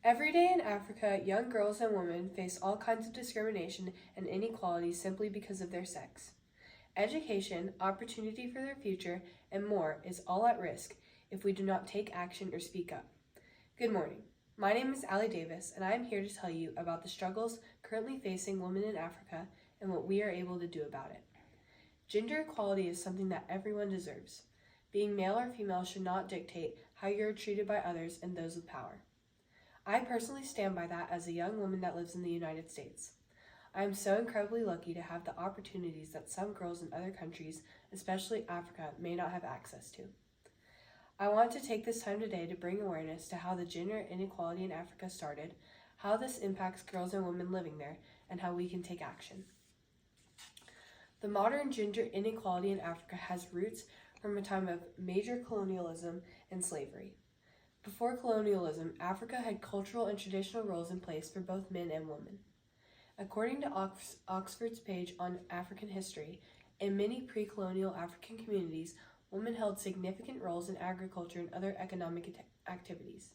Every day in Africa, young girls and women face all kinds of discrimination and inequality simply because of their sex. Education, opportunity for their future, and more is all at risk if we do not take action or speak up. Good morning. My name is Allie Davis, and I am here to tell you about the struggles currently facing women in Africa and what we are able to do about it. Gender equality is something that everyone deserves. Being male or female should not dictate how you are treated by others and those with power. I personally stand by that as a young woman that lives in the United States. I am so incredibly lucky to have the opportunities that some girls in other countries, especially Africa, may not have access to. I want to take this time today to bring awareness to how the gender inequality in Africa started, how this impacts girls and women living there, and how we can take action. The modern gender inequality in Africa has roots from a time of major colonialism and slavery. Before colonialism, Africa had cultural and traditional roles in place for both men and women. According to Oxford's page on African history, in many pre-colonial African communities, women held significant roles in agriculture and other economic activities.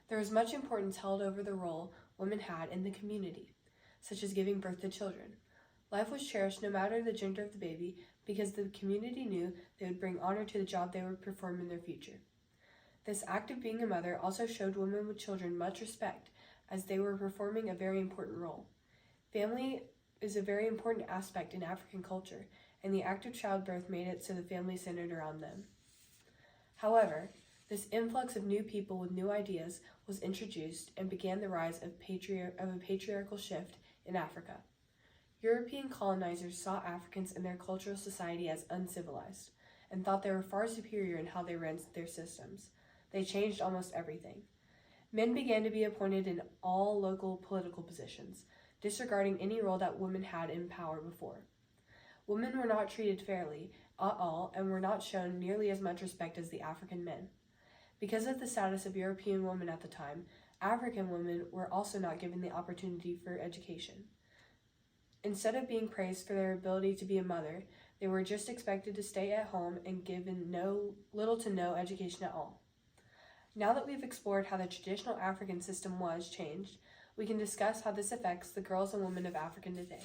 There was much importance held over the role women had in the community, such as giving birth to children. Life was cherished no matter the gender of the baby because the community knew they would bring honor to the job they would perform in their future. This act of being a mother also showed women with children much respect as they were performing a very important role. Family is a very important aspect in African culture, and the act of childbirth made it so the family centered around them. However, this influx of new people with new ideas was introduced and began the rise of a patriarchal shift in Africa. European colonizers saw Africans and their cultural society as uncivilized and thought they were far superior in how they ran their systems. They changed almost everything. Men began to be appointed in all local political positions, disregarding any role that women had in power before. Women were not treated fairly at all and were not shown nearly as much respect as the African men. Because of the status of European women at the time, African women were also not given the opportunity for education. Instead of being praised for their ability to be a mother, they were just expected to stay at home and given little to no education at all. Now that we've explored how the traditional African system was changed, we can discuss how this affects the girls and women of Africa today.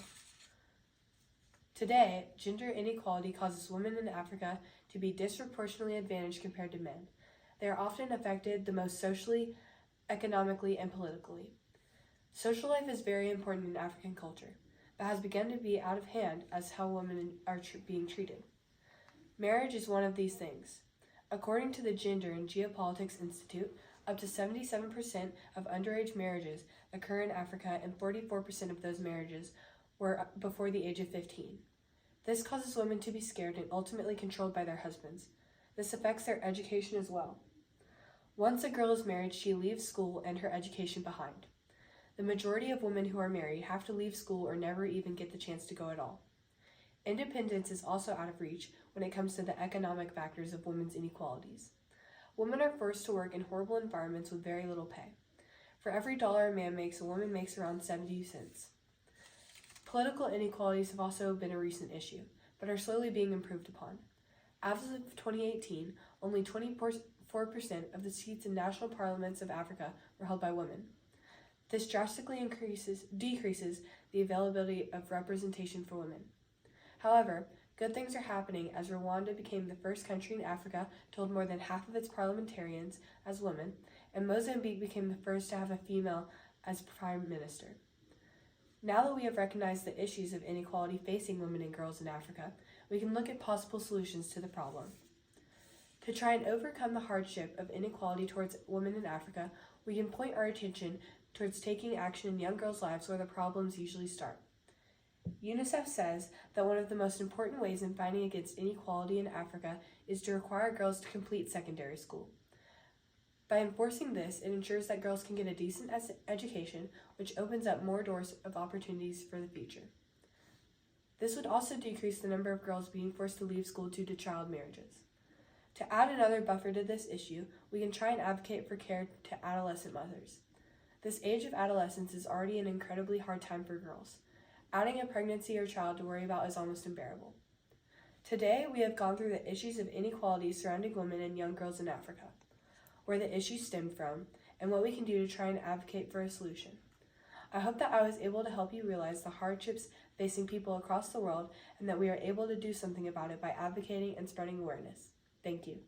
Today, gender inequality causes women in Africa to be disproportionately advantaged compared to men. They are often affected the most socially, economically, and politically. Social life is very important in African culture, but has begun to be out of hand as how women are being treated. Marriage is one of these things. According to the Gender and Geopolitics Institute, up to 77% of underage marriages occur in Africa, and 44% of those marriages were before the age of 15. This causes women to be scared and ultimately controlled by their husbands. This affects their education as well. Once a girl is married, she leaves school and her education behind. The majority of women who are married have to leave school or never even get the chance to go at all. Independence is also out of reach when it comes to the economic factors of women's inequalities. Women are forced to work in horrible environments with very little pay. For every dollar a man makes, a woman makes around 70 cents. Political inequalities have also been a recent issue, but are slowly being improved upon. As of 2018, only 24% of the seats in national parliaments of Africa were held by women. This drastically decreases the availability of representation for women. However, good things are happening as Rwanda became the first country in Africa to hold more than half of its parliamentarians as women, and Mozambique became the first to have a female as prime minister. Now that we have recognized the issues of inequality facing women and girls in Africa, we can look at possible solutions to the problem. To try and overcome the hardship of inequality towards women in Africa, we can point our attention towards taking action in young girls' lives where the problems usually start. UNICEF says that one of the most important ways in fighting against inequality in Africa is to require girls to complete secondary school. By enforcing this, it ensures that girls can get a decent education, which opens up more doors of opportunities for the future. This would also decrease the number of girls being forced to leave school due to child marriages. To add another buffer to this issue, we can try and advocate for care to adolescent mothers. This age of adolescence is already an incredibly hard time for girls. Adding a pregnancy or child to worry about is almost unbearable. Today, we have gone through the issues of inequality surrounding women and young girls in Africa, where the issues stemmed from, and what we can do to try and advocate for a solution. I hope that I was able to help you realize the hardships facing people across the world and that we are able to do something about it by advocating and spreading awareness. Thank you.